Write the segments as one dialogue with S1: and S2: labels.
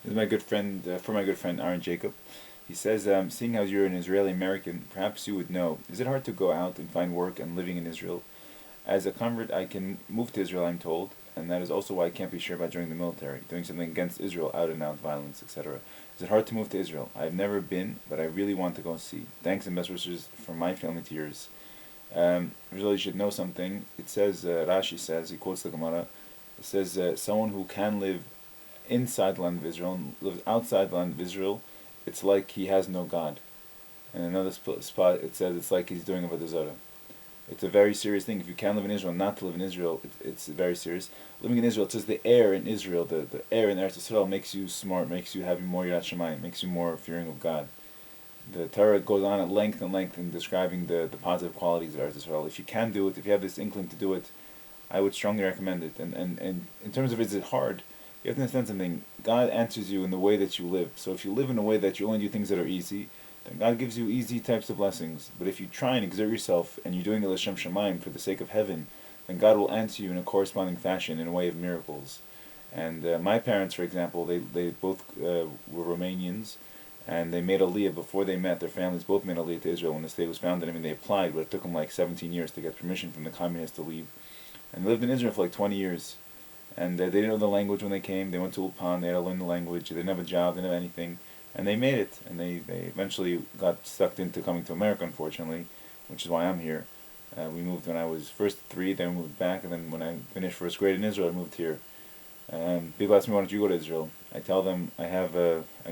S1: This is my good friend, for my good friend Aaron Jacob. He says, seeing how you're an Israeli American, perhaps you would know, is it hard to go out and find work and living in Israel? As a convert, I can move to Israel, I'm told, and that is also why I can't be sure about joining the military, doing something against Israel, out and out violence, etc. Is it hard to move to Israel? I've never been, but I really want to go see. Thanks and best wishes from my family to yours. Israel, you should know something. It says, Rashi says, he quotes the Gemara, it says, someone who can live inside the land of Israel and lives outside the land of Israel, it's like he has no God. And another spot, it says it's like he's doing Avodah Zarah. It's a very serious thing. If you can live in Israel, not to live in Israel, it's very serious. Living in Israel, it says the air in Israel, the air in Eretz Yisrael makes you smart, makes you have more Yirat Shamayim, makes you more fearing of God. The Torah goes on at length and length in describing the positive qualities of Eretz Yisrael. If you can do it, if you have this inkling to do it, I would strongly recommend it. And in terms of is it hard, you have to understand something. God answers you in the way that you live. So if you live in a way that you only do things that are easy, then God gives you easy types of blessings. But if you try and exert yourself and you're doing it l'shem shamayim for the sake of heaven, then God will answer you in a corresponding fashion in a way of miracles. And my parents, for example, they both were Romanians, and they made Aliyah before they met. Their families both made Aliyah to Israel when the state was founded. I mean, they applied, but it took them like 17 years to get permission from the communists to leave. And they lived in Israel for like 20 years. And they didn't know the language when they came. They went to Ulpan, they had to learn the language. They didn't have a job, they didn't have anything. And they made it. And they eventually got sucked into coming to America, unfortunately, which is why I'm here. We moved when I was first 3, then we moved back, and then when I finished first grade in Israel, I moved here. People ask me, why don't you go to Israel? I tell them I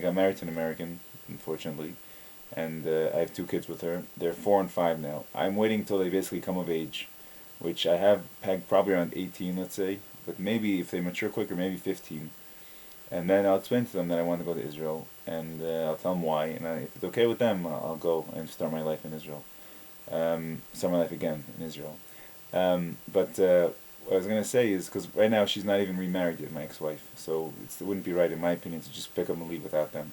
S1: got married to an American, unfortunately, and I have 2 kids with her. They're 4 and 5 now. I'm waiting until they basically come of age, which I have pegged probably around 18, let's say, but maybe if they mature quicker, maybe 15. And then I'll explain to them that I want to go to Israel, and I'll tell them why, and if it's okay with them, I'll go and start my life in Israel. Start my life again in Israel. But what I was going to say is, because right now she's not even remarried yet, my ex-wife, so it wouldn't be right, in my opinion, to just pick up and leave without them.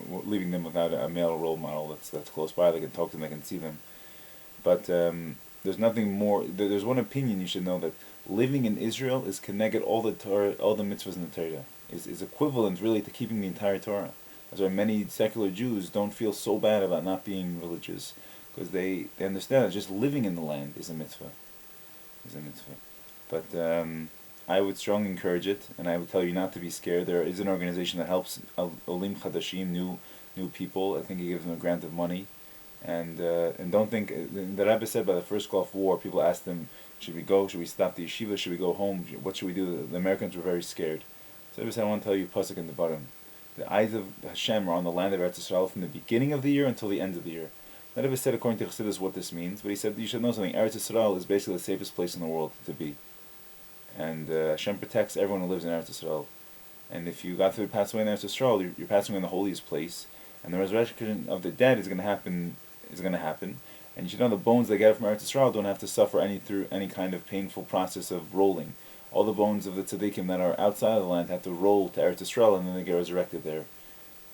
S1: Leaving them without a male role model that's close by, they can talk to them, they can see them. But there's nothing more. There's one opinion you should know, that living in Israel is connected all the Torah, all the mitzvahs in the Torah. Is equivalent really to keeping the entire Torah. That's why many secular Jews don't feel so bad about not being religious, because they understand that just living in the land is a mitzvah. Is a mitzvah. But I would strongly encourage it, and I would tell you not to be scared. There is an organization that helps Olim Chadashim, new people. I think he gives them a grant of money. And don't think, the Rebbe said by the first Gulf War, people asked him, should we go, should we stop the yeshiva, should we go home, what should we do? The Americans were very scared. So Rebbe said, I want to tell you pasuk in the bottom. The eyes of Hashem are on the land of Eretz Yisrael from the beginning of the year until the end of the year. The Rebbe said according to Chassidus what this means, but he said you should know something. Eretz Yisrael is basically the safest place in the world to be. And Hashem protects everyone who lives in Eretz Yisrael. And if you got to pass away in Eretz Yisrael, you're passing away in the holiest place, and the resurrection of the dead is going to happen. And you should know the bones they get from Eretz Yisrael don't have to suffer through any kind of painful process of rolling. All the bones of the tzaddikim that are outside of the land have to roll to Eretz Yisrael, and then they get resurrected there.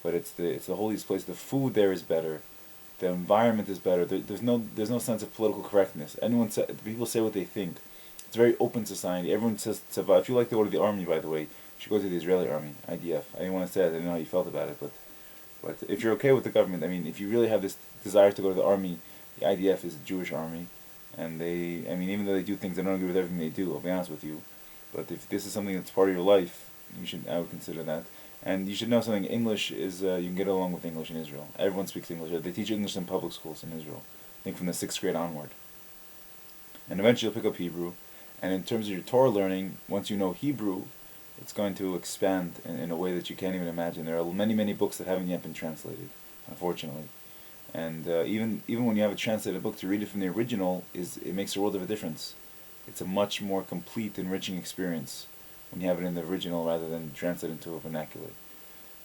S1: But it's the holiest place. The food there is better. The environment is better. There's no sense of political correctness. People say what they think. It's a very open society. Everyone says tzava. If you like to go to the army, by the way, you should go to the Israeli army, IDF. I didn't want to say it. I didn't know how you felt about it, but if you're okay with the government, I mean, if you really have this desire to go to the army, the IDF is a Jewish army, and even though they do things I don't agree with everything they do, I'll be honest with you, but if this is something that's part of your life, I would consider that. And you should know something. English is you can get along with English in Israel. Everyone speaks English. They teach English in public schools in Israel. I think from the 6th grade onward. And eventually you'll pick up Hebrew. And in terms of your Torah learning, once you know Hebrew, it's going to expand in a way that you can't even imagine. There are many books that haven't yet been translated, unfortunately. And even when you have a translated book, to read it from the original it makes a world of a difference. It's a much more complete, enriching experience when you have it in the original rather than translated into a vernacular.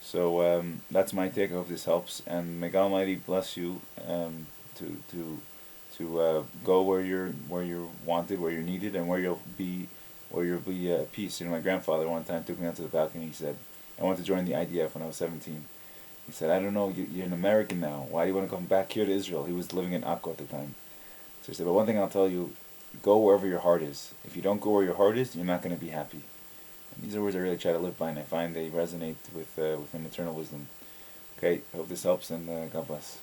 S1: So that's my take. I hope this helps, and may God Almighty bless you to go where you're wanted, where you're needed, and where you'll be at peace. My grandfather one time took me out to the balcony. He said, "I want to join the IDF when I was 17." He said, "I don't know. You're an American now. Why do you want to come back here to Israel?" He was living in Akko at the time. So he said, "But one thing I'll tell you: go wherever your heart is. If you don't go where your heart is, you're not going to be happy." These are words I really try to live by, and I find they resonate with an eternal wisdom. Okay, I hope this helps, and God bless.